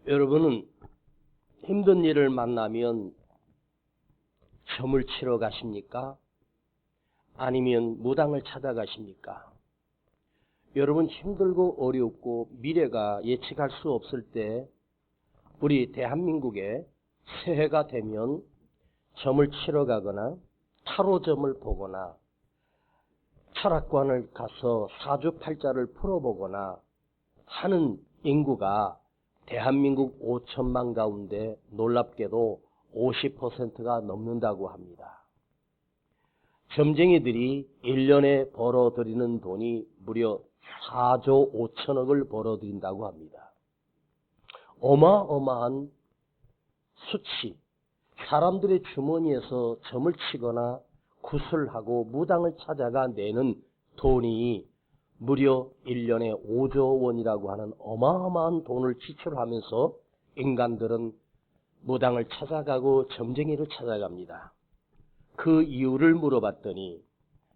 여러분은 힘든 일을 만나면 점을 치러 가십니까? 아니면 무당을 찾아가십니까? 여러분 힘들고 어렵고 미래가 예측할 수 없을 때 우리 대한민국에 새해가 되면 점을 치러 가거나 타로점을 보거나 철학관을 가서 사주팔자를 풀어보거나 하는 인구가 대한민국 5천만 가운데 놀랍게도 50%가 넘는다고 합니다. 점쟁이들이 1년에 벌어들이는 돈이 무려 4조 5천억을 벌어들인다고 합니다. 어마어마한 수치, 사람들의 주머니에서 점을 치거나 구슬하고 무당을 찾아가 내는 돈이 무려 1년에 5조 원이라고 하는 어마어마한 돈을 지출하면서 인간들은 무당을 찾아가고 점쟁이를 찾아갑니다. 그 이유를 물어봤더니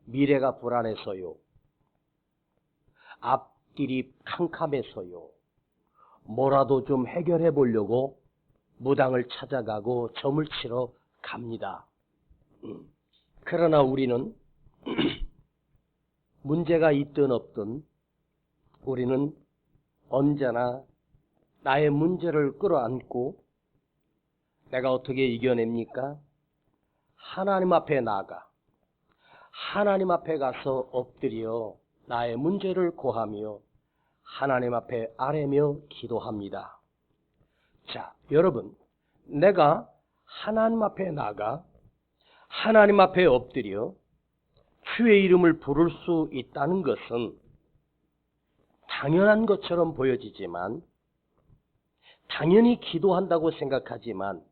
미래가 불안해서요, 앞길이 캄캄해서요, 뭐라도 좀 해결해 보려고 무당을 찾아가고 점을 치러 갑니다. 그러나 우리는 문제가 있든 없든 우리는 언제나 나의 문제를 끌어안고 내가 어떻게 이겨냅니까? 하나님 앞에 나가 하나님 앞에 가서 엎드려 나의 문제를 고하며 하나님 앞에 아뢰며 기도합니다. 자, 여러분, 내가 하나님 앞에 나가 하나님 앞에 엎드려 주의 이름을 부를 수 있다는 것은 당연한 것처럼 보여지지만, 당연히 기도한다고 생각하지만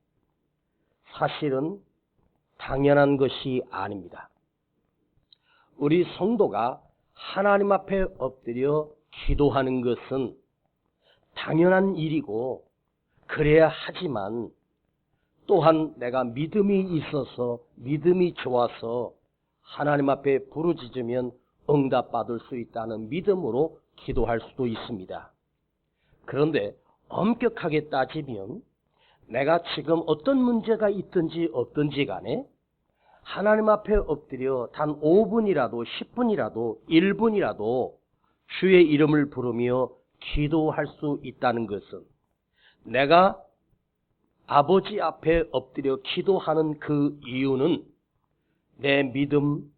사실은 당연한 것이 아닙니다. 우리 성도가 하나님 앞에 엎드려 기도하는 것은 당연한 일이고 그래야 하지만, 또한 내가 믿음이 있어서 믿음이 좋아서 하나님 앞에 부르짖으면 응답받을 수 있다는 믿음으로 기도할 수도 있습니다. 그런데 엄격하게 따지면 내가 지금 어떤 문제가 있든지 없든지 간에 하나님 앞에 엎드려 단 5분이라도 10분이라도 1분이라도 주의 이름을 부르며 기도할 수 있다는 것은, 내가 아버지 앞에 엎드려 기도하는 그 이유는 내 믿음,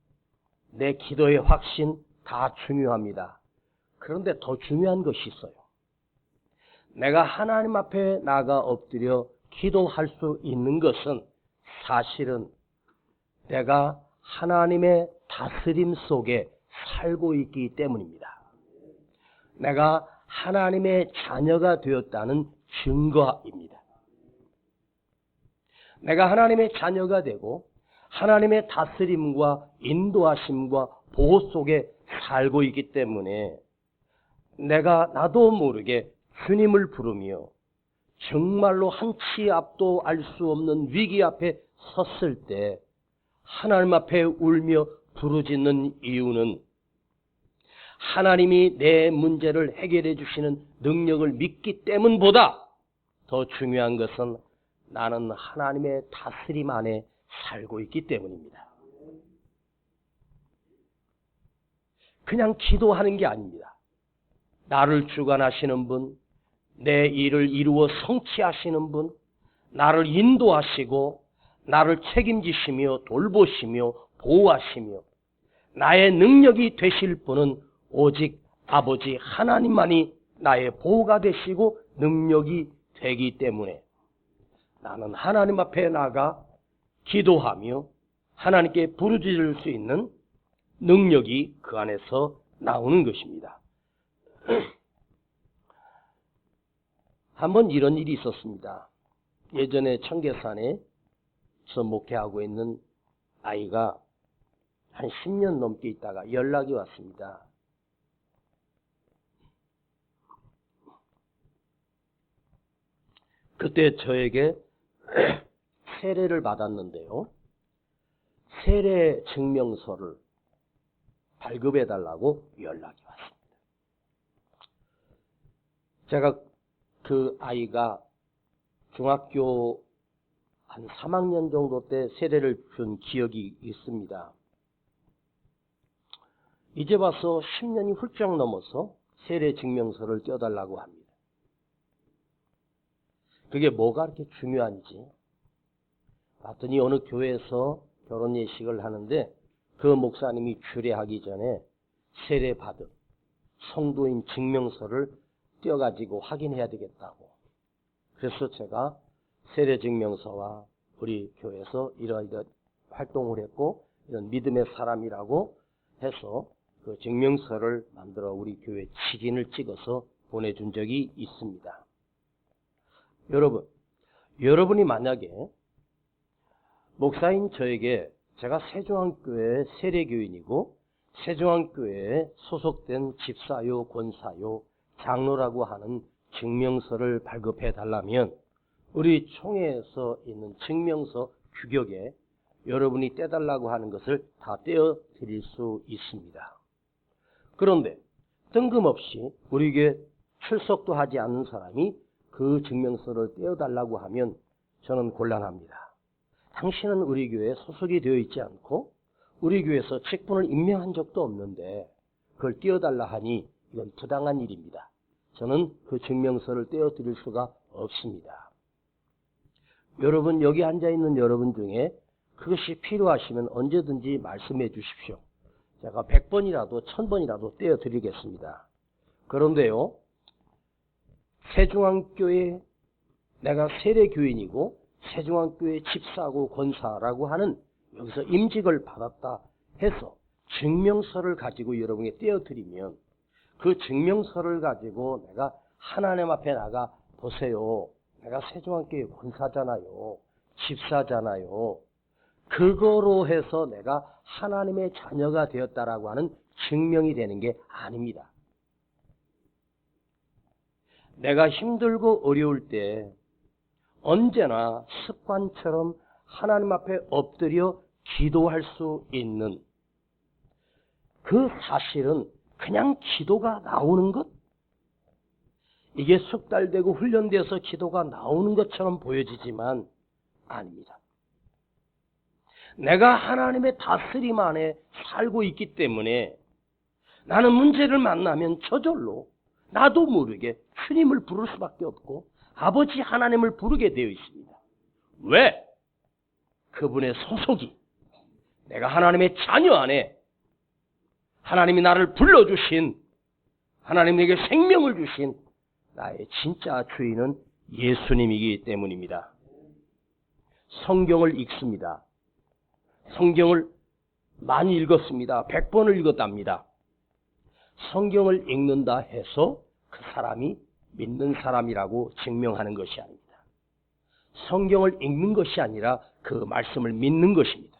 내 기도의 확신 다 중요합니다. 그런데 더 중요한 것이 있어요. 내가 하나님 앞에 나가 엎드려 기도할 수 있는 것은 사실은 내가 하나님의 다스림 속에 살고 있기 때문입니다. 내가 하나님의 자녀가 되었다는 증거입니다. 내가 하나님의 자녀가 되고 하나님의 다스림과 인도하심과 보호 속에 살고 있기 때문에 내가 나도 모르게 주님을 부르며 정말로 한 치 앞도 알 수 없는 위기 앞에 섰을 때 하나님 앞에 울며 부르짖는 이유는 하나님이 내 문제를 해결해 주시는 능력을 믿기 때문보다 더 중요한 것은 나는 하나님의 다스림 안에 살고 있기 때문입니다. 그냥 기도하는 게 아닙니다. 나를 주관하시는 분, 내 일을 이루어 성취하시는 분, 나를 인도하시고 나를 책임지시며 돌보시며 보호하시며 나의 능력이 되실 분은 오직 아버지 하나님만이 나의 보호가 되시고 능력이 되기 때문에 나는 하나님 앞에 나가 기도하며 하나님께 부르짖을 수 있는 능력이 그 안에서 나오는 것입니다. 한번 이런 일이 있었습니다. 예전에 청계산에서 목회하고 있는 아이가 한 10년 넘게 있다가 연락이 왔습니다. 그때 저에게 세례를 받았는데요, 세례 증명서를 발급해달라고 연락이 왔습니다. 제가 그 아이가 중학교 한 3학년 정도 때 세례를 준 기억이 있습니다. 이제 와서 10년이 훌쩍 넘어서 세례 증명서를 떼어달라고 합니다. 그게 뭐가 그렇게 중요한지 봤더니 어느 교회에서 결혼 예식을 하는데 그 목사님이 주례하기 전에 세례 받은 성도인 증명서를 떼어가지고 확인해야 되겠다고. 그래서 제가 세례 증명서와 우리 교회에서 이러이러 활동을 했고 이런 믿음의 사람이라고 해서 그 증명서를 만들어 우리 교회 직인을 찍어서 보내준 적이 있습니다. 여러분이 만약에 목사인 저에게 제가 세종안교회 세례교인이고 세종안교회에 소속된 집사요, 권사요, 장로라고 하는 증명서를 발급해 달라면 우리 총회에서 있는 증명서 규격에 여러분이 떼달라고 하는 것을 다 떼어드릴 수 있습니다. 그런데 뜬금없이 우리 교회 출석도 하지 않는 사람이 그 증명서를 떼어달라고 하면 저는 곤란합니다. 당신은 우리 교회에 소속이 되어 있지 않고 우리 교회에서 직분을 임명한 적도 없는데 그걸 떼어달라 하니 이건 부당한 일입니다. 저는 그 증명서를 떼어드릴 수가 없습니다. 여러분, 여기 앉아있는 여러분 중에 그것이 필요하시면 언제든지 말씀해 주십시오. 제가 100번이라도 1000번이라도 떼어드리겠습니다. 그런데요, 세종안교회 내가 세례교인이고 세종안교회 집사고 권사라고 하는 여기서 임직을 받았다 해서 증명서를 가지고 여러분에게 떼어드리면 그 증명서를 가지고 내가 하나님 앞에 나가 보세요. 내가 세종안교회 권사잖아요. 집사잖아요. 그거로 해서 내가 하나님의 자녀가 되었다라고 하는 증명이 되는 게 아닙니다. 내가 힘들고 어려울 때 언제나 습관처럼 하나님 앞에 엎드려 기도할 수 있는 그 사실은 그냥 기도가 나오는 것? 이게 숙달되고 훈련돼서 기도가 나오는 것처럼 보여지지만 아닙니다. 내가 하나님의 다스림 안에 살고 있기 때문에 나는 문제를 만나면 저절로 나도 모르게 주님을 부를 수밖에 없고 아버지 하나님을 부르게 되어 있습니다. 왜? 그분의 소속이 내가 하나님의 자녀 안에 하나님이 나를 불러주신 하나님 내게 생명을 주신 나의 진짜 주인은 예수님이기 때문입니다. 성경을 읽습니다. 성경을 많이 읽었습니다. 100번을 읽었답니다. 성경을 읽는다 해서 그 사람이 믿는 사람이라고 증명하는 것이 아닙니다. 성경을 읽는 것이 아니라 그 말씀을 믿는 것입니다.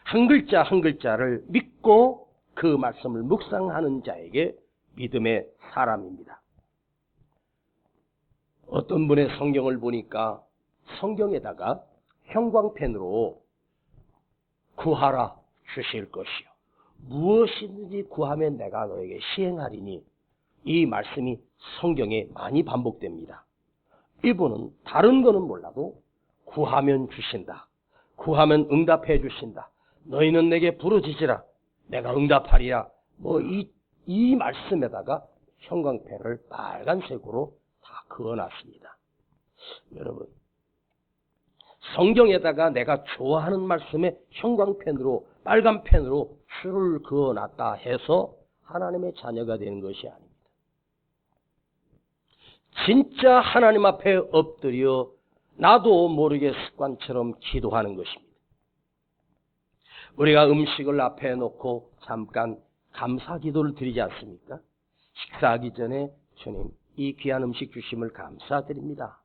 한 글자 한 글자를 믿고 그 말씀을 묵상하는 자에게 믿음의 사람입니다. 어떤 분의 성경을 보니까 성경에다가 형광펜으로 구하라 주실 것이요 무엇이든지 구하면 내가 너에게 시행하리니 이 말씀이 성경에 많이 반복됩니다. 이분은 다른 거는 몰라도 구하면 주신다. 구하면 응답해 주신다. 너희는 내게 부르짖으라. 내가 응답하리라. 이 말씀에다가 형광펜을 빨간색으로 다 그어놨습니다. 여러분, 성경에다가 내가 좋아하는 말씀에 형광펜으로 빨간 펜으로 줄을 그어놨다 해서 하나님의 자녀가 되는 것이 아닙니다. 진짜 하나님 앞에 엎드려 나도 모르게 습관처럼 기도하는 것입니다. 우리가 음식을 앞에 놓고 잠깐 감사 기도를 드리지 않습니까? 식사하기 전에 주님 이 귀한 음식 주심을 감사드립니다.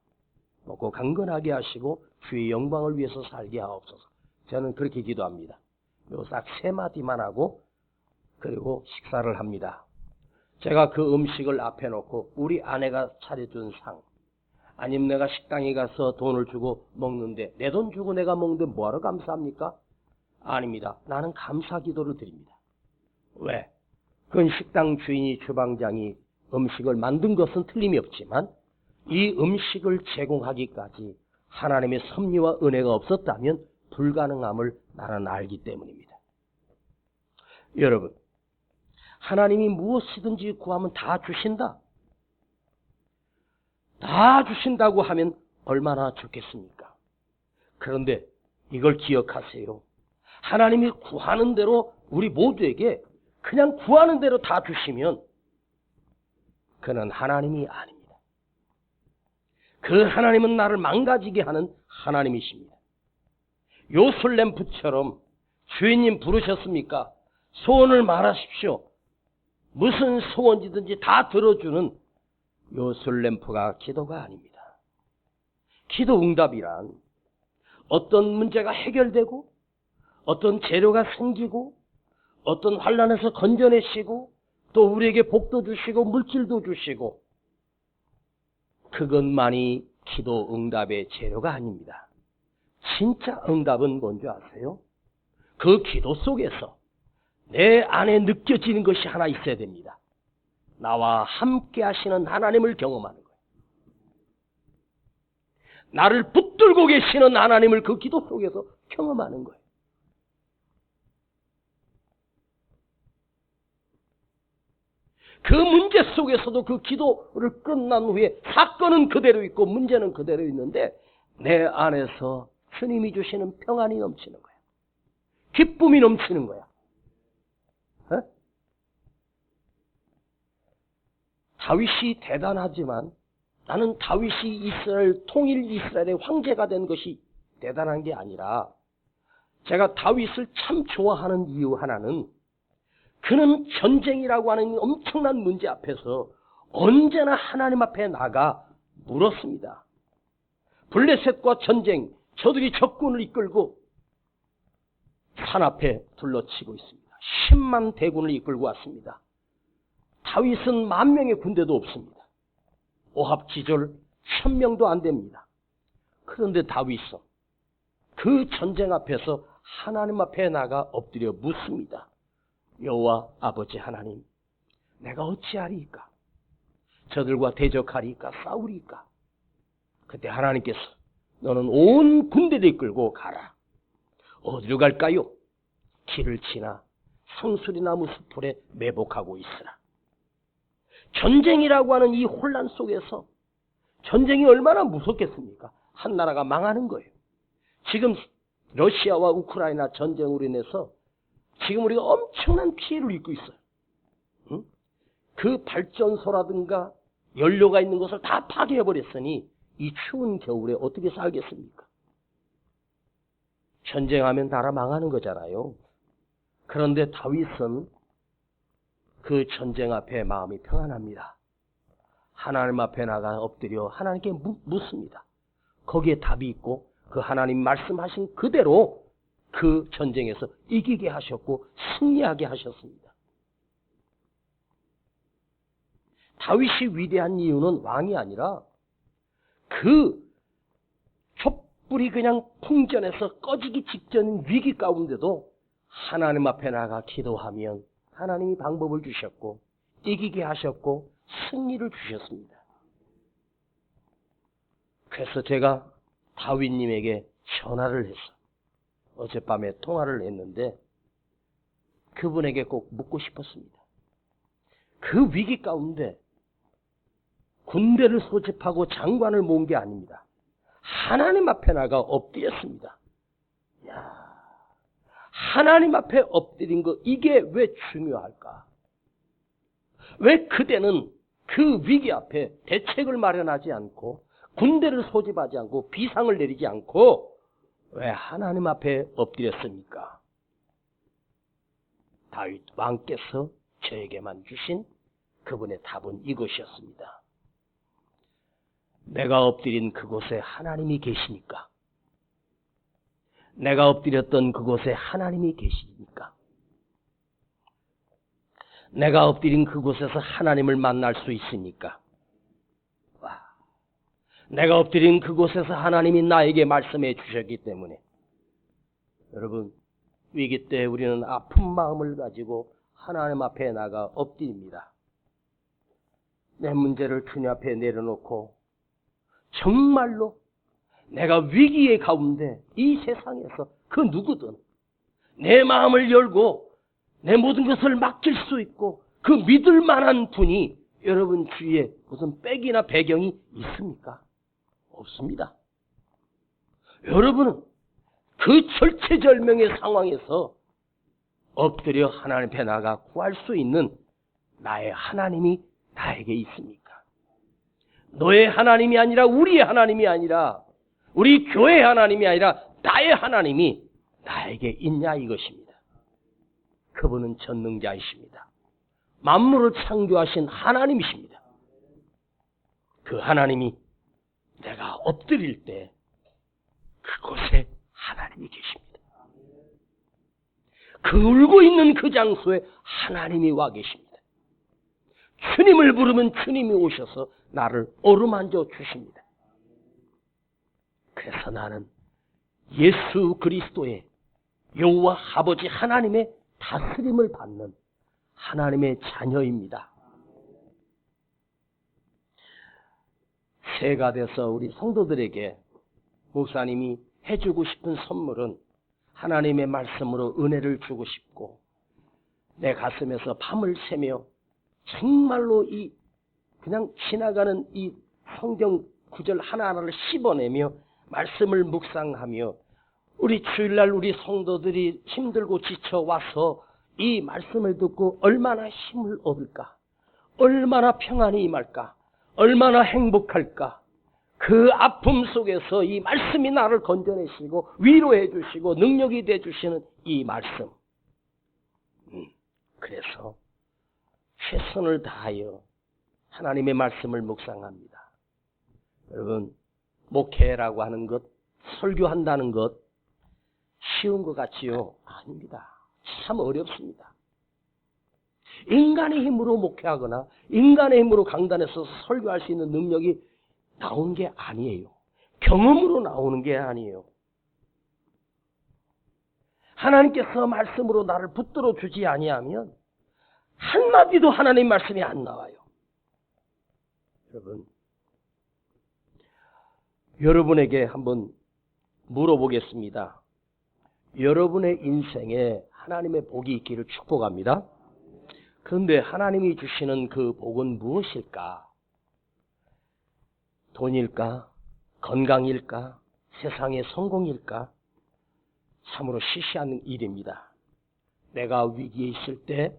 먹고 강건하게 하시고 주의 영광을 위해서 살게 하옵소서. 저는 그렇게 기도합니다. 요 딱 3마디만 하고 그리고 식사를 합니다. 제가 그 음식을 앞에 놓고 우리 아내가 차려준 상 아니면 내가 식당에 가서 돈을 주고 먹는데 내 돈 주고 내가 먹는데 뭐하러 감사합니까? 아닙니다. 나는 감사 기도를 드립니다. 왜? 그건 식당 주인이 주방장이 음식을 만든 것은 틀림이 없지만 이 음식을 제공하기까지 하나님의 섭리와 은혜가 없었다면 불가능함을 나는 알기 때문입니다. 여러분, 하나님이 무엇이든지 구하면 다 주신다. 다 주신다고 하면 얼마나 좋겠습니까? 그런데 이걸 기억하세요. 하나님이 구하는 대로 우리 모두에게 그냥 구하는 대로 다 주시면 그는 하나님이 아닙니다. 그 하나님은 나를 망가지게 하는 하나님이십니다. 요술램프처럼 주인님 부르셨습니까? 소원을 말하십시오. 무슨 소원이든지 다 들어주는 요술램프가 기도가 아닙니다. 기도 응답이란 어떤 문제가 해결되고 어떤 재료가 생기고 어떤 환난에서 건져내시고 또 우리에게 복도 주시고 물질도 주시고 그것만이 기도 응답의 재료가 아닙니다. 진짜 응답은 뭔지 아세요? 그 기도 속에서 내 안에 느껴지는 것이 하나 있어야 됩니다. 나와 함께 하시는 하나님을 경험하는 거예요. 나를 붙들고 계시는 하나님을 그 기도 속에서 경험하는 거예요. 그 문제 속에서도 그 기도를 끝난 후에 사건은 그대로 있고 문제는 그대로 있는데 내 안에서 주님이 주시는 평안이 넘치는 거야. 기쁨이 넘치는 거야. 다윗이 대단하지만 나는 다윗이 이스라엘 통일 이스라엘의 황제가 된 것이 대단한 게 아니라 제가 다윗을 참 좋아하는 이유 하나는 그는 전쟁이라고 하는 엄청난 문제 앞에서 언제나 하나님 앞에 나가 물었습니다. 블레셋과 전쟁, 저들이 적군을 이끌고 산 앞에 둘러치고 있습니다. 10만 대군을 이끌고 왔습니다. 다윗은 10,000명의 군대도 없습니다. 오합 지졸 1000명도 안 됩니다. 그런데 다윗은 그 전쟁 앞에서 하나님 앞에 나가 엎드려 묻습니다. 여호와 아버지 하나님, 내가 어찌하리이까? 저들과 대적하리이까? 싸우리이까? 그때 하나님께서 너는 온 군대를 이끌고 가라. 어디로 갈까요? 길을 지나 상수리나무 숲풀에 매복하고 있으라. 전쟁이라고 하는 이 혼란 속에서 전쟁이 얼마나 무섭겠습니까? 한 나라가 망하는 거예요. 지금 러시아와 우크라이나 전쟁으로 인해서 지금 우리가 엄청난 피해를 입고 있어요. 응? 그 발전소라든가 연료가 있는 것을 다 파괴해버렸으니 이 추운 겨울에 어떻게 살겠습니까? 전쟁하면 나라 망하는 거잖아요. 그런데 다윗은 그 전쟁 앞에 마음이 평안합니다. 하나님 앞에 나가 엎드려 하나님께 묻습니다. 거기에 답이 있고 그 하나님 말씀하신 그대로 그 전쟁에서 이기게 하셨고 승리하게 하셨습니다. 다윗이 위대한 이유는 왕이 아니라 그 촛불이 그냥 풍전에서 꺼지기 직전인 위기 가운데도 하나님 앞에 나가 기도하면 하나님이 방법을 주셨고 이기게 하셨고 승리를 주셨습니다. 그래서 제가 다윗님에게 전화를 했어요. 어젯밤에 통화를 했는데 그분에게 꼭 묻고 싶었습니다. 그 위기 가운데 군대를 소집하고 장관을 모은 게 아닙니다. 하나님 앞에 나가 엎드렸습니다. 야, 하나님 앞에 엎드린 거 이게 왜 중요할까? 왜 그대는 그 위기 앞에 대책을 마련하지 않고 군대를 소집하지 않고 비상을 내리지 않고 왜 하나님 앞에 엎드렸습니까? 다윗 왕께서 저에게만 주신 그분의 답은 이것이었습니다. 내가 엎드린 그곳에 하나님이 계시니까. 내가 엎드렸던 그곳에 하나님이 계시니까. 내가 엎드린 그곳에서 하나님을 만날 수 있으니까. 와. 내가 엎드린 그곳에서 하나님이 나에게 말씀해 주셨기 때문에. 여러분, 위기 때 우리는 아픈 마음을 가지고 하나님 앞에 나가 엎드립니다. 내 문제를 주님 앞에 내려놓고 정말로 내가 위기의 가운데 이 세상에서 그 누구든 내 마음을 열고 내 모든 것을 맡길 수 있고 그 믿을 만한 분이 여러분 주위에 무슨 백이나 배경이 있습니까? 없습니다. 여러분은 그 절체절명의 상황에서 엎드려 하나님 앞에 나가 구할 수 있는 나의 하나님이 나에게 있습니까? 너의 하나님이 아니라 우리의 하나님이 아니라 우리 교회의 하나님이 아니라 나의 하나님이 나에게 있냐 이것입니다. 그분은 전능자이십니다. 만물을 창조하신 하나님이십니다. 그 하나님이 내가 엎드릴 때 그곳에 하나님이 계십니다. 그 울고 있는 그 장소에 하나님이 와 계십니다. 주님을 부르면 주님이 오셔서 나를 어루만져 주십니다. 그래서 나는 예수 그리스도의 여호와 아버지 하나님의 다스림을 받는 하나님의 자녀입니다. 새해가 돼서 우리 성도들에게 목사님이 해주고 싶은 선물은 하나님의 말씀으로 은혜를 주고 싶고 내 가슴에서 밤을 새며 정말로 이 그냥 지나가는 이 성경 구절 하나하나를 씹어내며 말씀을 묵상하며 우리 주일날 우리 성도들이 힘들고 지쳐 와서 이 말씀을 듣고 얼마나 힘을 얻을까? 얼마나 평안이 임할까? 얼마나 행복할까? 그 아픔 속에서 이 말씀이 나를 건져내시고 위로해 주시고 능력이 돼 주시는 이 말씀. 그래서 최선을 다하여 하나님의 말씀을 묵상합니다. 여러분, 목회라고 하는 것, 설교한다는 것 쉬운 것 같지요? 아닙니다. 참 어렵습니다. 인간의 힘으로 목회하거나 인간의 힘으로 강단에서 설교할 수 있는 능력이 나오는 게 아니에요. 경험으로 나오는 게 아니에요. 하나님께서 말씀으로 나를 붙들어 주지 아니하면 한마디도 하나님 말씀이 안 나와요. 여러분에게 한번 물어보겠습니다. 여러분의 인생에 하나님의 복이 있기를 축복합니다. 그런데 하나님이 주시는 그 복은 무엇일까? 돈일까? 건강일까? 세상의 성공일까? 참으로 시시한 일입니다. 내가 위기에 있을 때,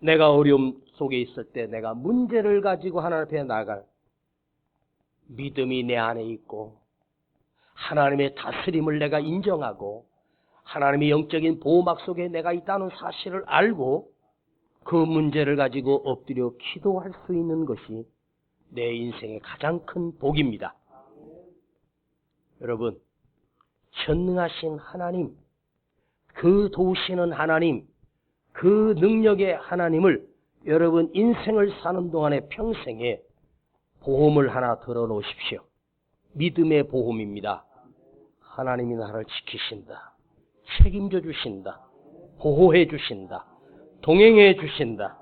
내가 어려움 속에 있을 때, 내가 문제를 가지고 하나님 앞에 나갈 믿음이 내 안에 있고 하나님의 다스림을 내가 인정하고 하나님의 영적인 보호막 속에 내가 있다는 사실을 알고 그 문제를 가지고 엎드려 기도할 수 있는 것이 내 인생의 가장 큰 복입니다. 여러분, 전능하신 하나님, 그 도우시는 하나님, 그 능력의 하나님을 여러분 인생을 사는 동안에 평생에 보험을 하나 들어놓으십시오. 믿음의 보험입니다. 하나님이 나를 지키신다. 책임져 주신다. 보호해 주신다. 동행해 주신다.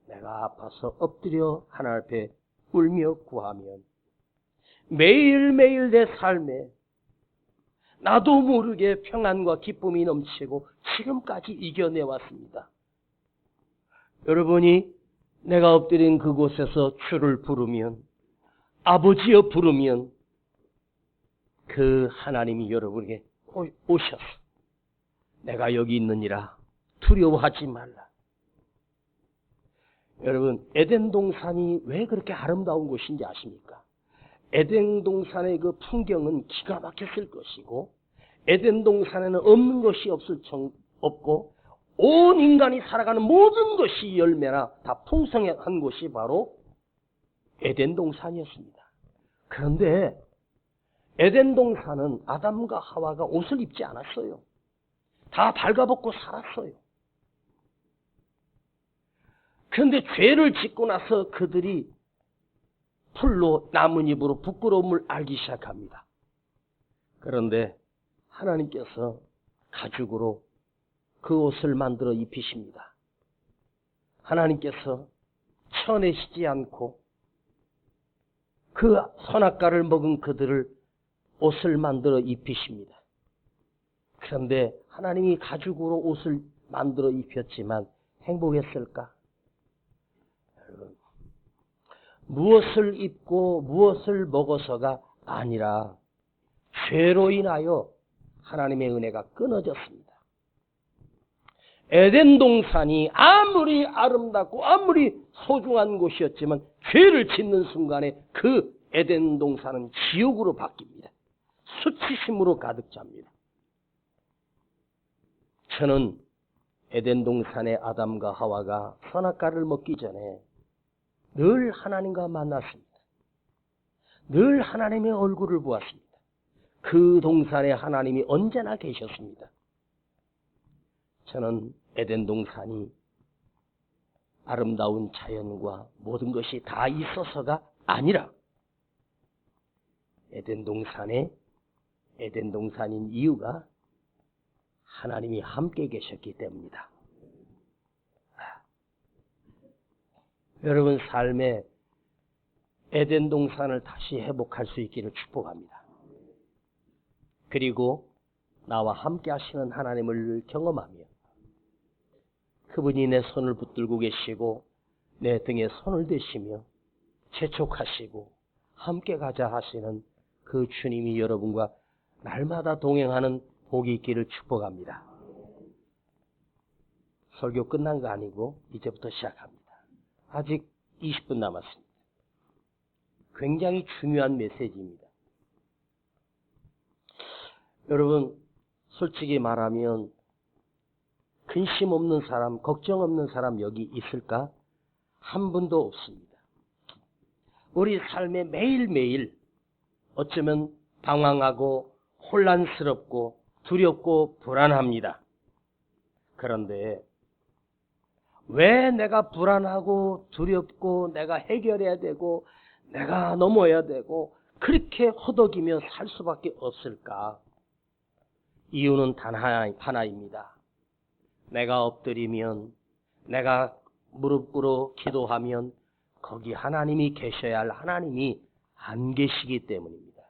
내가 아파서 엎드려 하나님 앞에 울며 구하면 매일매일 내 삶에 나도 모르게 평안과 기쁨이 넘치고 지금까지 이겨내왔습니다. 여러분이 내가 엎드린 그곳에서 주를 부르면, 아버지여 부르면 그 하나님이 여러분에게 오셔서 내가 여기 있느니라 두려워하지 말라. 여러분, 에덴 동산이 왜 그렇게 아름다운 곳인지 아십니까? 에덴 동산의 그 풍경은 기가 막혔을 것이고 에덴 동산에는 없는 것이 없고 온 인간이 살아가는 모든 것이 열매나 다 풍성한 곳이 바로 에덴 동산이었습니다. 그런데 에덴 동산은 아담과 하와가 옷을 입지 않았어요. 다 발가벗고 살았어요. 그런데 죄를 짓고 나서 그들이 풀로 나뭇잎으로 부끄러움을 알기 시작합니다. 그런데 하나님께서 가죽으로 그 옷을 만들어 입히십니다. 하나님께서 쳐내시지 않고 그 선악과를 먹은 그들을 옷을 만들어 입히십니다. 그런데 하나님이 가죽으로 옷을 만들어 입혔지만 행복했을까? 여러분, 무엇을 입고 무엇을 먹어서가 아니라 죄로 인하여 하나님의 은혜가 끊어졌습니다. 에덴 동산이 아무리 아름답고 아무리 소중한 곳이었지만 죄를 짓는 순간에 그 에덴 동산은 지옥으로 바뀝니다. 수치심으로 가득 찹니다. 저는 에덴 동산의 아담과 하와가 선악과를 먹기 전에 늘 하나님과 만났습니다. 늘 하나님의 얼굴을 보았습니다. 그 동산에 하나님이 언제나 계셨습니다. 저는 에덴 동산이 아름다운 자연과 모든 것이 다 있어서가 아니라 에덴 동산인 이유가 하나님이 함께 계셨기 때문이다. 여러분 삶에 에덴 동산을 다시 회복할 수 있기를 축복합니다. 그리고 나와 함께 하시는 하나님을 경험하며 그분이 내 손을 붙들고 계시고 내 등에 손을 대시며 재촉하시고 함께 가자 하시는 그 주님이 여러분과 날마다 동행하는 복이 있기를 축복합니다. 설교 끝난 거 아니고 이제부터 시작합니다. 아직 20분 남았습니다. 굉장히 중요한 메시지입니다. 여러분, 솔직히 말하면 근심 없는 사람, 걱정 없는 사람 여기 있을까? 한 분도 없습니다. 우리 삶에 매일매일 어쩌면 방황하고 혼란스럽고 두렵고 불안합니다. 그런데 왜 내가 불안하고 두렵고 내가 해결해야 되고 내가 넘어야 되고 그렇게 허덕이며 살 수밖에 없을까? 이유는 단 하나입니다. 내가 엎드리면, 내가 무릎 꿇어 기도하면 거기 하나님이 계셔야 할 하나님이 안 계시기 때문입니다.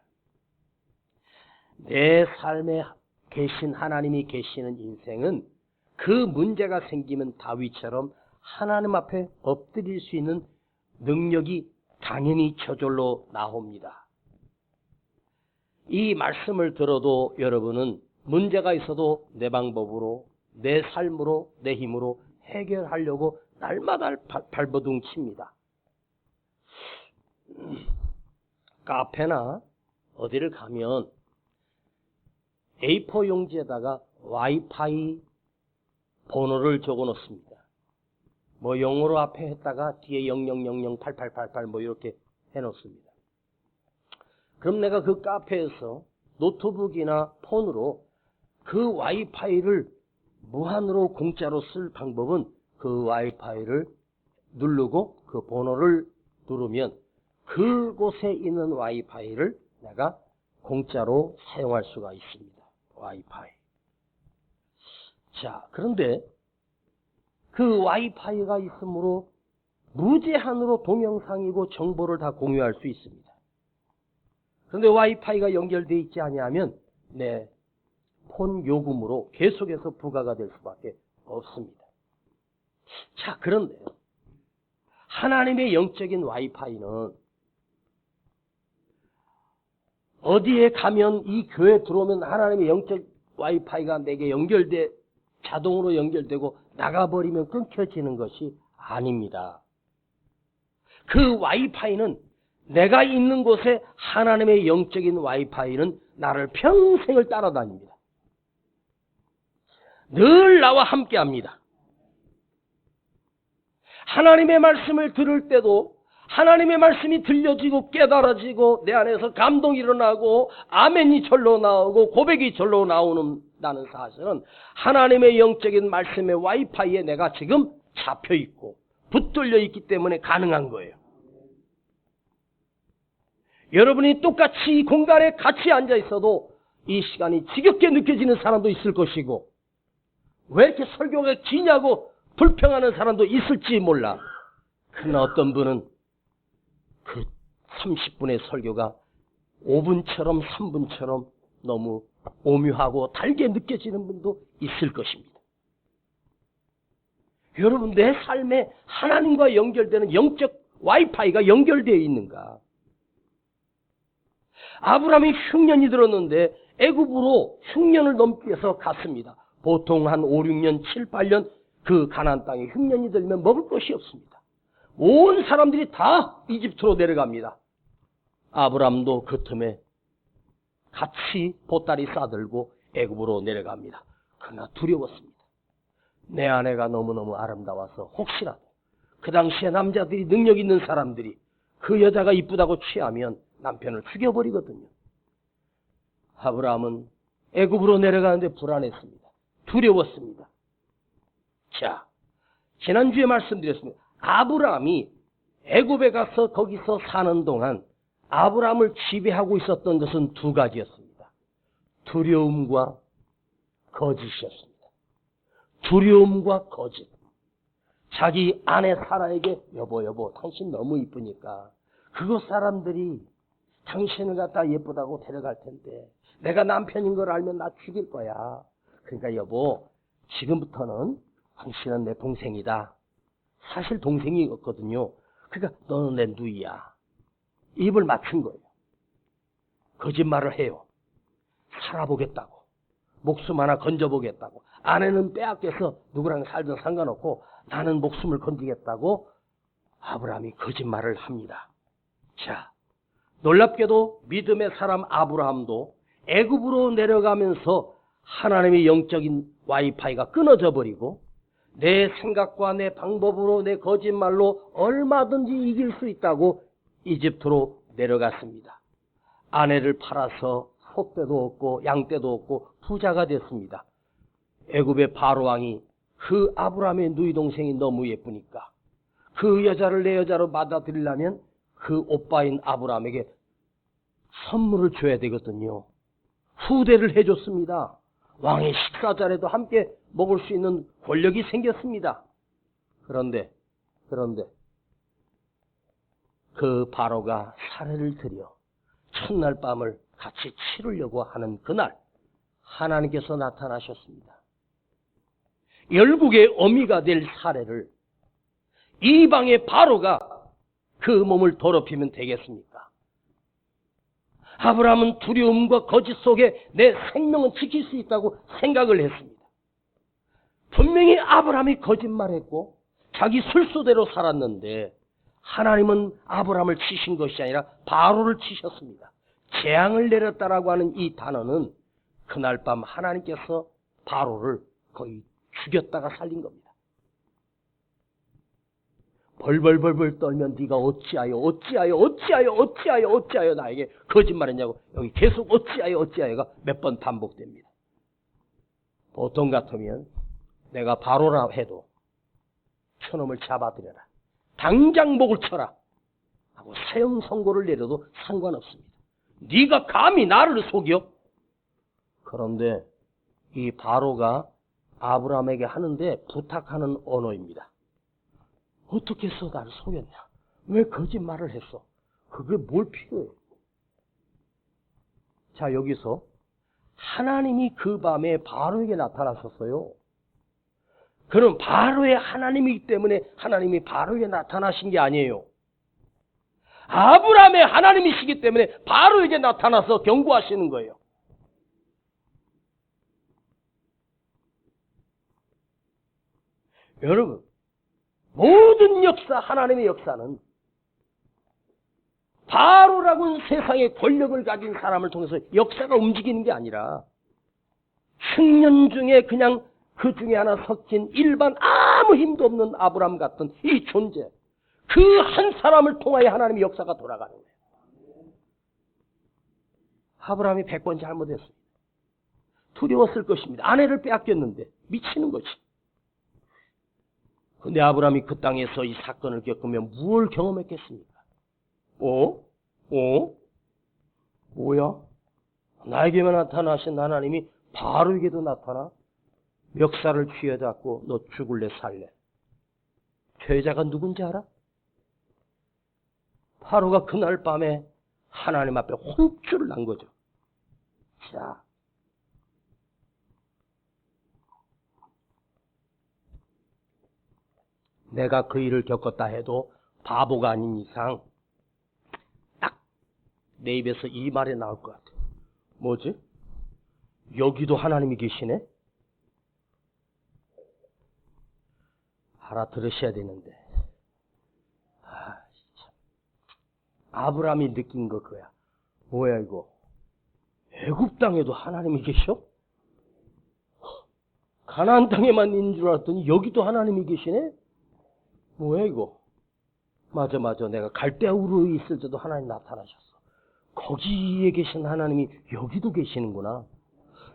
내 삶에 계신 하나님이 계시는 인생은 그 문제가 생기면 다윗처럼 하나님 앞에 엎드릴 수 있는 능력이 당연히 저절로 나옵니다. 이 말씀을 들어도 여러분은 문제가 있어도 내 방법으로, 내 삶으로, 내 힘으로 해결하려고 날마다 발버둥 칩니다. 카페나 어디를 가면 A4 용지에다가 와이파이 번호를 적어 놓습니다. 뭐 영어로 앞에 했다가 뒤에 00008888 뭐 이렇게 해 놓습니다. 그럼 내가 그 카페에서 노트북이나 폰으로 그 와이파이를 무한으로 공짜로 쓸 방법은 그 와이파이를 누르고 그 번호를 누르면 그곳에 있는 와이파이를 내가 공짜로 사용할 수가 있습니다. 와이파이. 자, 그런데 그 와이파이가 있으므로 무제한으로 동영상이고 정보를 다 공유할 수 있습니다. 그런데 와이파이가 연결되어 있지 아니하면 내 폰 요금으로 계속해서 부과가 될 수밖에 없습니다. 자, 그런데 하나님의 영적인 와이파이는 어디에 가면 이 교회에 들어오면 하나님의 영적 와이파이가 내게 자동으로 연결되고 나가버리면 끊겨지는 것이 아닙니다. 그 와이파이는 내가 있는 곳에 하나님의 영적인 와이파이는 나를 평생을 따라다닙니다. 늘 나와 함께합니다. 하나님의 말씀을 들을 때도 하나님의 말씀이 들려지고 깨달아지고 내 안에서 감동이 일어나고 아멘이 절로 나오고 고백이 절로 나오는다는 사실은 하나님의 영적인 말씀의 와이파이에 내가 지금 잡혀있고 붙들려 있기 때문에 가능한 거예요. 여러분이 똑같이 이 공간에 같이 앉아 있어도 이 시간이 지겹게 느껴지는 사람도 있을 것이고 왜 이렇게 설교가 기냐고 불평하는 사람도 있을지 몰라. 그러나 어떤 분은 그 30분의 설교가 5분처럼 3분처럼 너무 오묘하고 달게 느껴지는 분도 있을 것입니다. 여러분, 내 삶에 하나님과 연결되는 영적 와이파이가 연결되어 있는가? 아브라함이 흉년이 들었는데 애굽으로 흉년을 넘기 위해서 갔습니다. 보통 한 5, 6년, 7, 8년 그 가나안 땅에 흉년이 들면 먹을 것이 없습니다. 온 사람들이 다 이집트로 내려갑니다. 아브라함도 그 틈에 같이 보따리 싸들고 애굽으로 내려갑니다. 그러나 두려웠습니다. 내 아내가 너무너무 아름다워서 혹시라도 그 당시에 남자들이 능력 있는 사람들이 그 여자가 이쁘다고 취하면 남편을 죽여버리거든요. 아브라함은 애굽으로 내려가는데 불안했습니다. 두려웠습니다. 자, 지난주에 말씀드렸습니다. 아브라함이 애굽에 가서 거기서 사는 동안 아브라함을 지배하고 있었던 것은 두 가지였습니다. 두려움과 거짓이었습니다. 두려움과 거짓. 자기 아내 사라에게 여보 당신 너무 이쁘니까 그곳 사람들이 당신을 갖다 예쁘다고 데려갈 텐데 내가 남편인 걸 알면 나 죽일 거야. 그러니까 여보, 지금부터는 당신은 내 동생이다. 사실 동생이었거든요. 그러니까 너는 내 누이야. 입을 맞춘 거예요. 거짓말을 해요. 살아보겠다고. 목숨 하나 건져보겠다고. 아내는 빼앗겨서 누구랑 살든 상관없고 나는 목숨을 건지겠다고 아브라함이 거짓말을 합니다. 자, 놀랍게도 믿음의 사람 아브라함도 애굽으로 내려가면서 하나님의 영적인 와이파이가 끊어져 버리고 내 생각과 내 방법으로 내 거짓말로 얼마든지 이길 수 있다고 이집트로 내려갔습니다. 아내를 팔아서 소떼도 얻고 양떼도 얻고 부자가 됐습니다. 애굽의 바로왕이 그 아브라함의 누이 동생이 너무 예쁘니까 그 여자를 내 여자로 받아들이려면 그 오빠인 아브라함에게 선물을 줘야 되거든요. 후대를 해줬습니다. 왕의 식사 자리에도 함께 먹을 수 있는 권력이 생겼습니다. 그런데 그 바로가 사례를 들여 첫날 밤을 같이 치르려고 하는 그날 하나님께서 나타나셨습니다. 열국의 어미가 될 사례를 이방의 바로가 그 몸을 더럽히면 되겠습니까? 아브라함은 두려움과 거짓 속에 내 생명은 지킬 수 있다고 생각을 했습니다. 분명히 아브라함이 거짓말했고 자기 술수대로 살았는데 하나님은 아브라함을 치신 것이 아니라 바로를 치셨습니다. 재앙을 내렸다라고 하는 이 단어는 그날 밤 하나님께서 바로를 거의 죽였다가 살린 겁니다. 벌벌벌벌 떨면 네가 어찌하여 나에게 거짓말했냐고 여기 계속 어찌하여가 몇 번 반복됩니다. 보통 같으면 내가 바로라 해도 저놈을 잡아들여라. 당장 목을 쳐라. 하고 사형 선고를 내려도 상관없습니다. 네가 감히 나를 속여? 그런데 이 바로가 아브라함에게 하는데 부탁하는 언어입니다. 어떻게 해서 나를 속였냐? 왜 거짓말을 했어? 그게 뭘 필요해? 자, 여기서 하나님이 그 밤에 바로에게 나타나셨어요. 그럼 바로의 하나님이기 때문에 하나님이 바로에게 나타나신 게 아니에요. 아브라함의 하나님이시기 때문에 바로에게 나타나서 경고하시는 거예요. 여러분, 모든 역사, 하나님의 역사는 바로라고는 세상의 권력을 가진 사람을 통해서 역사가 움직이는 게 아니라 흉년 중에 그냥 그 중에 하나 섞인 일반 아무 힘도 없는 아브라함 같은 이 존재, 그 한 사람을 통하여 하나님의 역사가 돌아가는 거예요. 아브라함이 100번 잘못했습니다. 두려웠을 것입니다. 아내를 빼앗겼는데 미치는 거지. 근데 아브라함이 그 땅에서 이 사건을 겪으면 무엇을 경험했겠습니까? 뭐야? 나에게만 나타나신 하나님이 바로에게도 나타나 멱살을 쥐어잡고 너 죽을래 살래? 죄자가 누군지 알아? 바로가 그날 밤에 하나님 앞에 혼쭐을 난 거죠. 자, 내가 그 일을 겪었다 해도 바보가 아닌 이상 딱 내 입에서 이 말이 나올 것 같아요. 뭐지? 여기도 하나님이 계시네? 알아들으셔야 되는데. 참. 아브라함이 느낀 거 그거야. 뭐야 이거? 애굽 땅에도 하나님이 계셔? 가나안 땅에만 있는 줄 알았더니 여기도 하나님이 계시네? 뭐야 이거? 맞아. 내가 갈대우르에 있을 때도 하나님 나타나셨어. 거기에 계신 하나님이 여기도 계시는구나.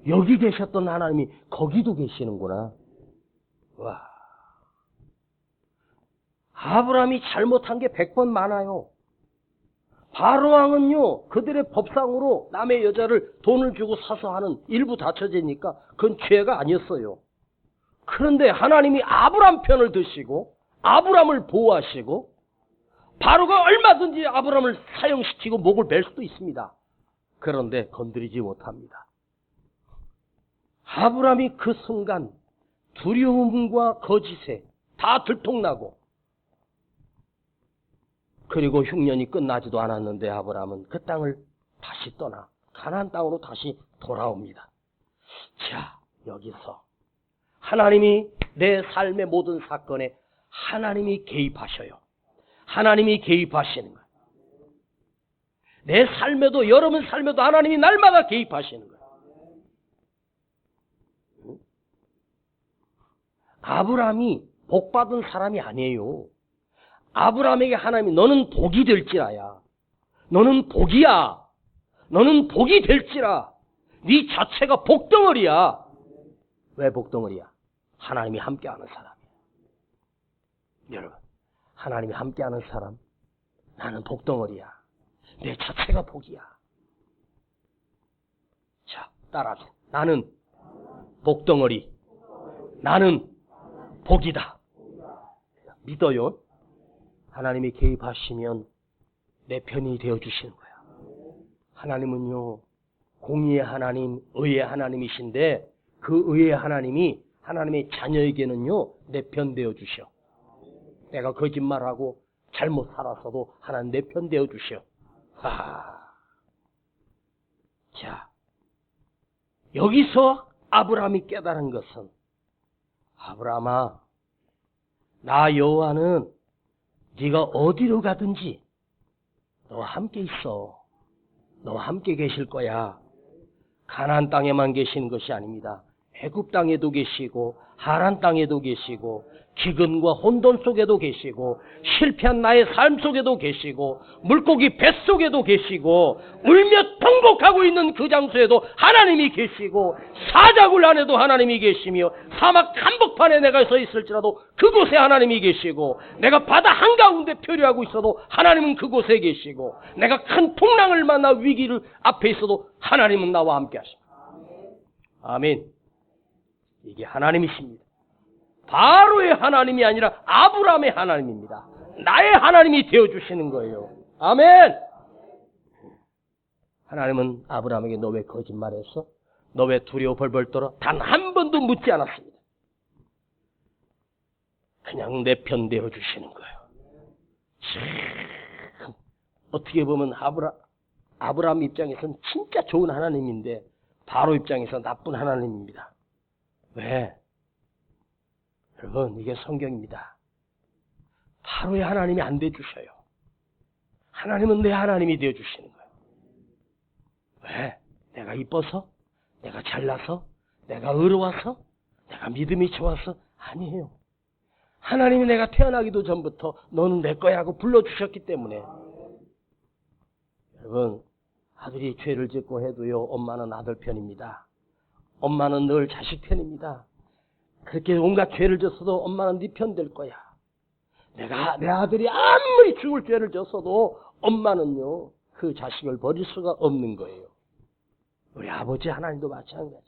여기 계셨던 하나님이 거기도 계시는구나. 와. 아브라함이 잘못한 게 100번 많아요. 바로왕은요, 그들의 법상으로 남의 여자를 돈을 주고 사서 하는 일부 다처제니까 그건 죄가 아니었어요. 그런데 하나님이 아브라함 편을 드시고 아브라함을 보호하시고 바로가 얼마든지 아브라함을 사형시키고 목을 벨 수도 있습니다. 그런데 건드리지 못합니다. 아브라함이 그 순간 두려움과 거짓에 다 들통나고 그리고 흉년이 끝나지도 않았는데 아브라함은 그 땅을 다시 떠나 가나안 땅으로 다시 돌아옵니다. 자, 여기서 하나님이 내 삶의 모든 사건에 하나님이 개입하셔요. 하나님이 개입하시는 거예요. 내 삶에도 여러분 삶에도 하나님이 날마다 개입하시는 거예요. 아브라함이 복받은 사람이 아니에요. 아브라함에게 하나님이 너는 복이 될지라야. 너는 복이야. 너는 복이 될지라. 네 자체가 복덩어리야. 왜 복덩어리야? 하나님이 함께하는 사람이야. 여러분, 하나님이 함께하는 사람, 나는 복덩어리야. 내 자체가 복이야. 자, 따라하세요. 나는 복덩어리. 나는 복이다. 믿어요? 하나님이 개입하시면 내 편이 되어주시는 거야. 하나님은요, 공의의 하나님, 의의 하나님이신데 그 의의 하나님이 하나님의 자녀에게는요, 내 편 되어주셔. 내가 거짓말하고 잘못 살았어도 하나님 내 편 되어주셔. 자, 여기서 아브라함이 깨달은 것은 아브라함아, 나 여호와는 네가 어디로 가든지 너와 함께 있어. 너와 함께 계실 거야. 가나안 땅에만 계시는 것이 아닙니다. 애굽 땅에도 계시고 하란 땅에도 계시고 기근과 혼돈 속에도 계시고 실패한 나의 삶 속에도 계시고 물고기 뱃속에도 계시고 울며 통곡하고 있는 그 장소에도 하나님이 계시고 사자굴 안에도 하나님이 계시며 사막 한복판에 내가 서 있을지라도 그곳에 하나님이 계시고 내가 바다 한가운데 표류하고 있어도 하나님은 그곳에 계시고 내가 큰 풍랑을 만나 위기를 앞에 있어도 하나님은 나와 함께 하십니다. 아멘. 이게 하나님이십니다. 바로의 하나님이 아니라 아브라함의 하나님입니다. 나의 하나님이 되어주시는 거예요. 아멘. 하나님은 아브라함에게 너 왜 거짓말했어? 너 왜 두려워 벌벌 떨어? 단 한 번도 묻지 않았습니다. 그냥 내 편 되어주시는 거예요. 참, 어떻게 보면 아브라함 입장에서는 진짜 좋은 하나님인데 바로 입장에서 나쁜 하나님입니다. 왜? 여러분, 이게 성경입니다. 바로의 하나님이 안 되어주셔요. 하나님은 내 하나님이 되어주시는 거예요. 왜? 내가 이뻐서? 내가 잘나서? 내가 의로워서? 내가 믿음이 좋아서? 아니에요. 하나님이 내가 태어나기도 전부터 너는 내 거야 하고 불러주셨기 때문에. 여러분, 아들이 죄를 짓고 해도요, 엄마는 아들 편입니다. 엄마는 늘 자식 편입니다. 그렇게 온갖 죄를 졌어도 엄마는 네 편 될 거야. 내 아들이 아무리 죽을 죄를 졌어도 엄마는요, 그 자식을 버릴 수가 없는 거예요. 우리 아버지 하나님도 마찬가지.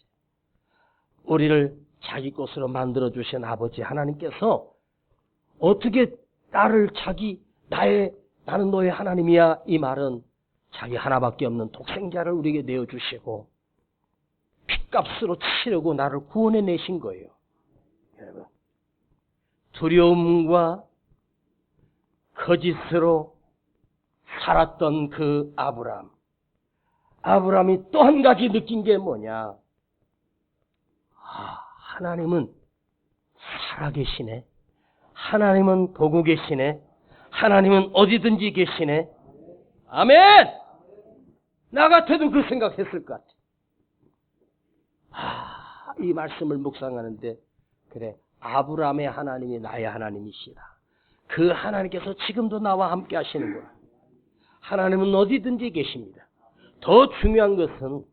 우리를 자기 것으로 만들어주신 아버지 하나님께서 어떻게 나를 나의 나는 너의 하나님이야. 이 말은 자기 하나밖에 없는 독생자를 우리에게 내어주시고 핏값으로 치르고 나를 구원해내신 거예요. 여러분, 두려움과 거짓으로 살았던 그 아브라함이 또 한 가지 느낀 게 뭐냐? 하나님은 살아계시네. 하나님은 보고 계시네. 하나님은 어디든지 계시네. 아멘! 나 같아도 그 생각했을 것 같아. 이 말씀을 묵상하는데, 그래, 아브라함의 하나님이 나의 하나님이시다. 그 하나님께서 지금도 나와 함께 하시는 거야. 하나님은 어디든지 계십니다. 더 중요한 것은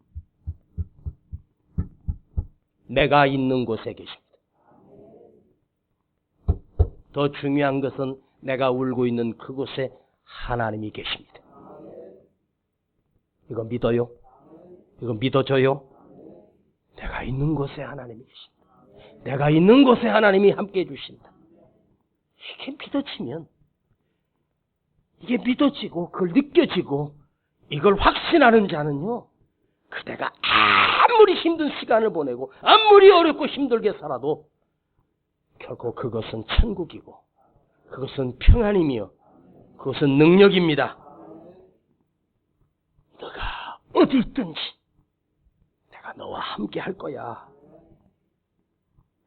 내가 있는 곳에 계십니다. 더 중요한 것은 내가 울고 있는 그곳에 하나님이 계십니다. 이거 믿어요? 이거 믿어져요? 내가 있는 곳에 하나님이 계신다. 내가 있는 곳에 하나님이 함께 해주신다. 이게 믿어지면, 이게 믿어지고 그걸 느껴지고 이걸 확신하는 자는요, 그대가 아무리 힘든 시간을 보내고 아무리 어렵고 힘들게 살아도 결코 그것은 천국이고 그것은 평안이며 그것은 능력입니다. 너가 어디 있든지 내가 너와 함께 할 거야.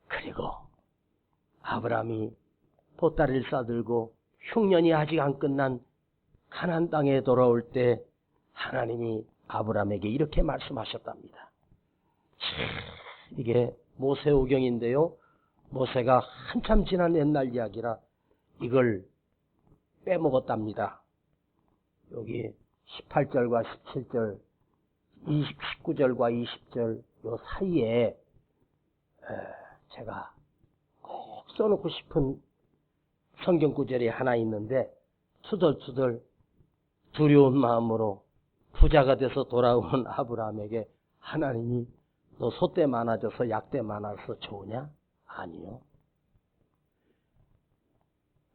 그리고 아브라함이 보따리를 싸들고 흉년이 아직 안 끝난 가나안 땅에 돌아올 때 하나님이 아브라함에게 이렇게 말씀하셨답니다. 이게 모세오경인데요. 모세가 한참 지난 옛날 이야기라 이걸 빼먹었답니다. 여기 18절과 17절, 19절과 20절 요 사이에 제가 꼭 써놓고 싶은 성경 구절이 하나 있는데, 투덜투덜 두려운 마음으로 부자가 돼서 돌아온 아브라함에게 하나님이 너 소떼 많아져서 약대 많아서 좋으냐? 아니요.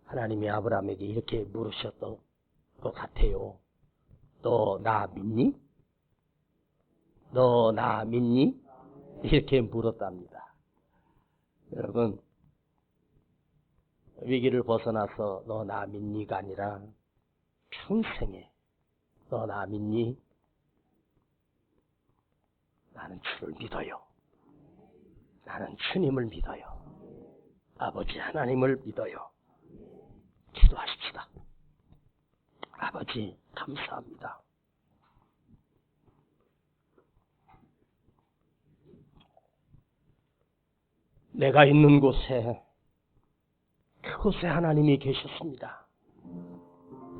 하나님이 아브라함에게 이렇게 물으셨던 것 같아요. 너 나 믿니? 너 나 믿니? 이렇게 물었답니다. 여러분, 위기를 벗어나서 너 나 믿니가 아니라 평생에 너 나 믿니? 나는 주를 믿어요. 나는 주님을 믿어요. 아버지 하나님을 믿어요. 기도하십시다. 아버지 감사합니다. 내가 있는 곳에 그곳에 하나님이 계셨습니다.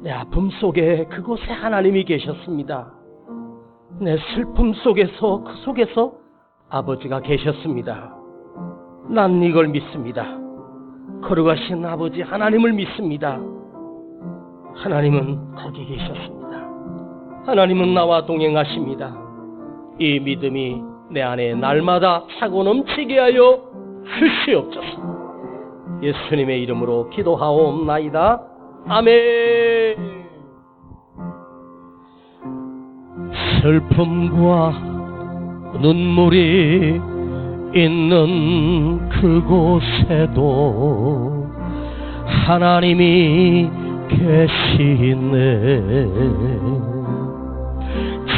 내 아픔 속에 그곳에 하나님이 계셨습니다. 내 슬픔 속에서 그 속에서 아버지가 계셨습니다. 난 이걸 믿습니다. 거룩하신 아버지 하나님을 믿습니다. 하나님은 거기 계셨습니다. 하나님은 나와 동행하십니다. 이 믿음이 내 안에 날마다 차고 넘치게 하여 주시옵소서. 예수님의 이름으로 기도하옵나이다. 아멘. 슬픔과 눈물이 있는 그곳에도 하나님이 계시네.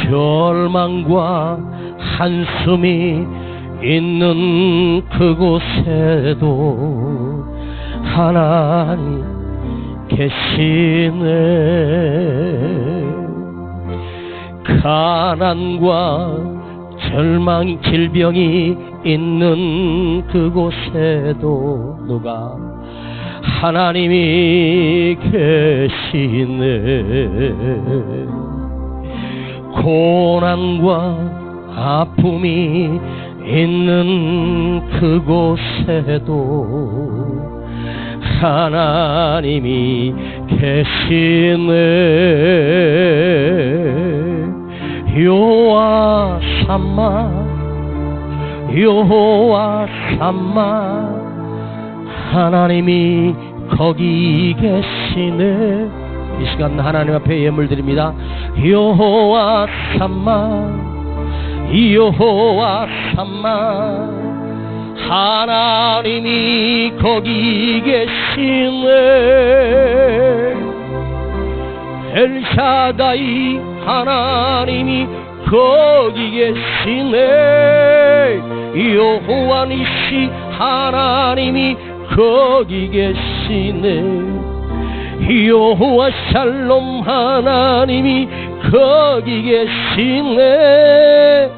절망과 한숨이 있는 그곳에도 하나님 계시네. 가난과 절망, 질병이 있는 그곳에도 누가 하나님이 계시네. 고난과 아픔이 있는 그곳에도 하나님이 계시네. 여호와 샴마 하나님이 거기 계시네. 이 시간 하나님 앞에 예물 드립니다. 여호와 삼마, 여호와 삼마, 하나님이 거기 계시네. 엘샤다이 하나님이 거기 계시네. 여호와 니시 하나님이 거기 계시네. 여호와 샬롬 하나님이 거기 계시네.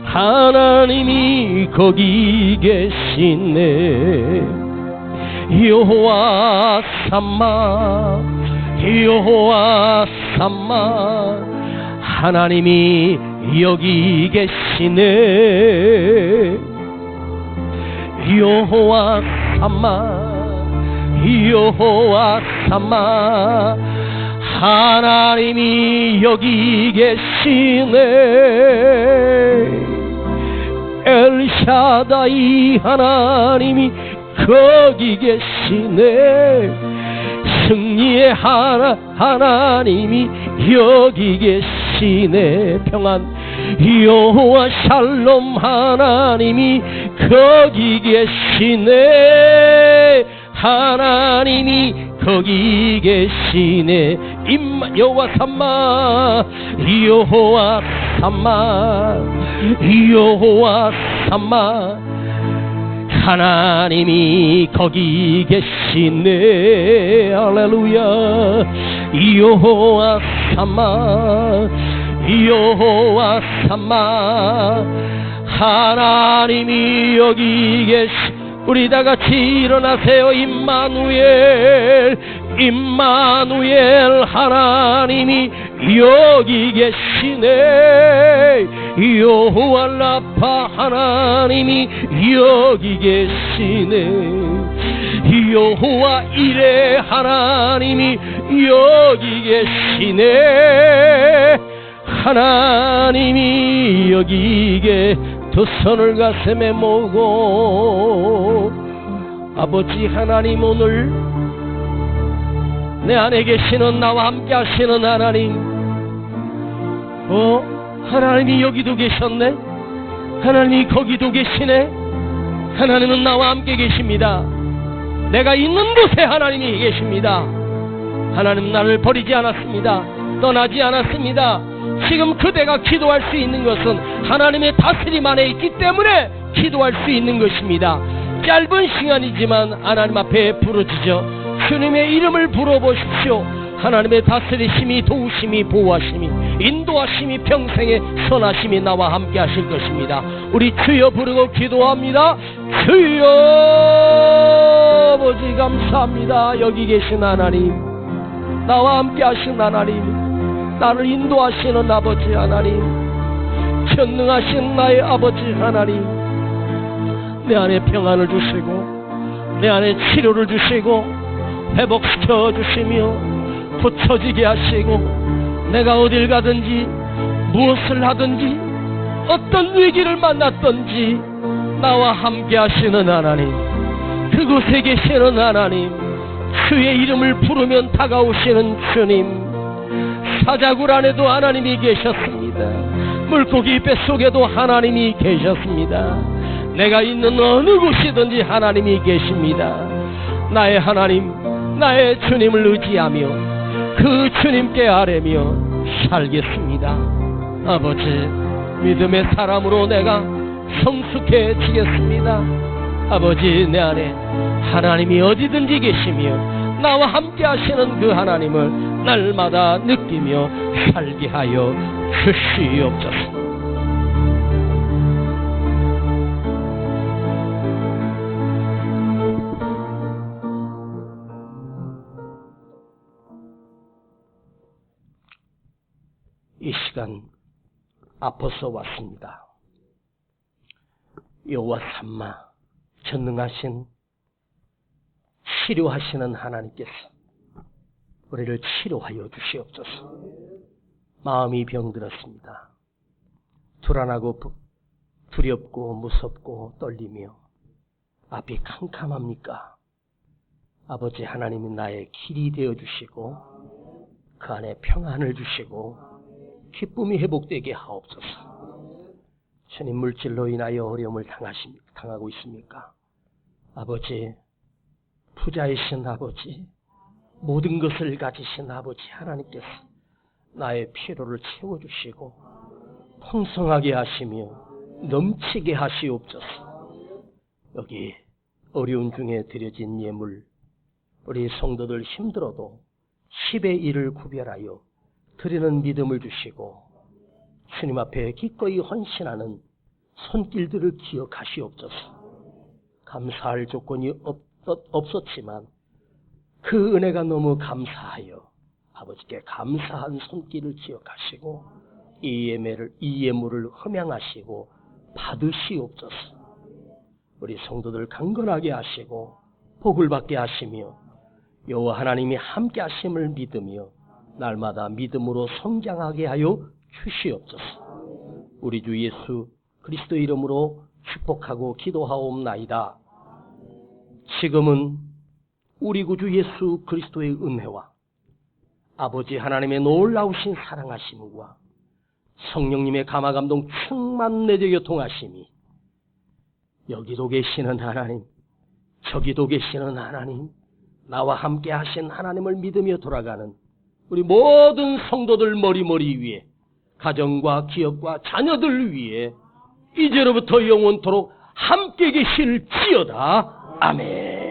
하나님이 거기 계시네. 여호와 삼마, 여호와 삼마, 하나님이 여기 계시네. 여호와 삼마, 여호와 삼마, 하나님이 여기 계시네. 엘샤다이 하나님이 거기 계시네. 승리의 하나님이 여기 계시네. 평안 여호와 샬롬 하나님이 거기 계시네. 하나님이 거기 계시네. 여호와 삼마, 여호와 삼마, 여호와 삼마, 하나님이 거기 계시네. 할렐루야. 여호와 삼마, 여호와 삼마, 하나님이 여기 계시. 우리 다 같이 일어나세요. 임마누엘, 임마누엘, 하나님이 여기 계시네. 여호와 라파 하나님이 여기 계시네. 여호와 이레 하나님이 여기 계시네. 하나님이 여기 계시네. 두 손을 가슴에 모으고, 아버지 하나님, 오늘 내 안에 계시는 나와 함께 하시는 하나님, 하나님이 여기도 계셨네. 하나님이 거기도 계시네. 하나님은 나와 함께 계십니다. 내가 있는 곳에 하나님이 계십니다. 하나님 나를 버리지 않았습니다. 떠나지 않았습니다. 지금 그대가 기도할 수 있는 것은 하나님의 다스림 안에 있기 때문에 기도할 수 있는 것입니다. 짧은 시간이지만 하나님 앞에 부르짖어 주님의 이름을 불러보십시오. 하나님의 다스리심이, 도우심이, 보호하심이, 인도하심이, 평생의 선하심이 나와 함께 하실 것입니다. 우리 주여 부르고 기도합니다. 주여 아버지 감사합니다. 여기 계신 하나님, 나와 함께 하신 하나님, 나를 인도하시는 아버지 하나님, 전능하신 나의 아버지 하나님, 내 안에 평안을 주시고 내 안에 치료를 주시고 회복시켜 주시며 고쳐지게 하시고, 내가 어딜 가든지 무엇을 하든지 어떤 위기를 만났든지 나와 함께 하시는 하나님, 그곳에 계시는 하나님, 주의 이름을 부르면 다가오시는 주님, 사자굴 안에도 하나님이 계셨습니다. 물고기 뱃속에도 하나님이 계셨습니다. 내가 있는 어느 곳이든지 하나님이 계십니다. 나의 하나님, 나의 주님을 의지하며 그 주님께 아뢰며 살겠습니다. 아버지, 믿음의 사람으로 내가 성숙해지겠습니다. 아버지, 내 안에 하나님이 어디든지 계시며 나와 함께 하시는 그 하나님을 날마다 느끼며 살게 하여 주시옵소서. 이 시간 아파서 왔습니다. 여호와 삼마, 전능하신 치료하시는 하나님께서 우리를 치료하여 주시옵소서. 마음이 병들었습니다. 불안하고 두렵고 무섭고 떨리며 앞이 캄캄합니까? 아버지 하나님이 나의 길이 되어주시고 그 안에 평안을 주시고 기쁨이 회복되게 하옵소서. 주님, 물질로 인하여 어려움을 당하고 있습니까? 아버지, 부자이신 아버지, 모든 것을 가지신 아버지 하나님께서 나의 필요를 채워주시고 풍성하게 하시며 넘치게 하시옵소서. 여기 어려운 중에 드려진 예물, 우리 성도들 힘들어도 10의 1을 구별하여 드리는 믿음을 주시고 주님 앞에 기꺼이 헌신하는 손길들을 기억하시옵소서. 감사할 조건이 없었지만 그 은혜가 너무 감사하여 아버지께 감사한 손길을 기억하시고 이 예물을 흠양하시고 받으시옵소서. 우리 성도들 강건하게 하시고 복을 받게 하시며 여호와 하나님이 함께 하심을 믿으며 날마다 믿음으로 성장하게 하여 주시옵소서. 우리 주 예수 그리스도 이름으로 축복하고 기도하옵나이다. 지금은 우리 구주 예수 그리스도의 은혜와 아버지 하나님의 놀라우신 사랑하심과 성령님의 감화감동 충만 내적 교통하심이 여기도 계시는 하나님, 저기도 계시는 하나님, 나와 함께 하신 하나님을 믿으며 돌아가는 우리 모든 성도들 머리머리 위에, 가정과 기업과 자녀들 위에 이제로부터 영원토록 함께 계실지어다. 아멘.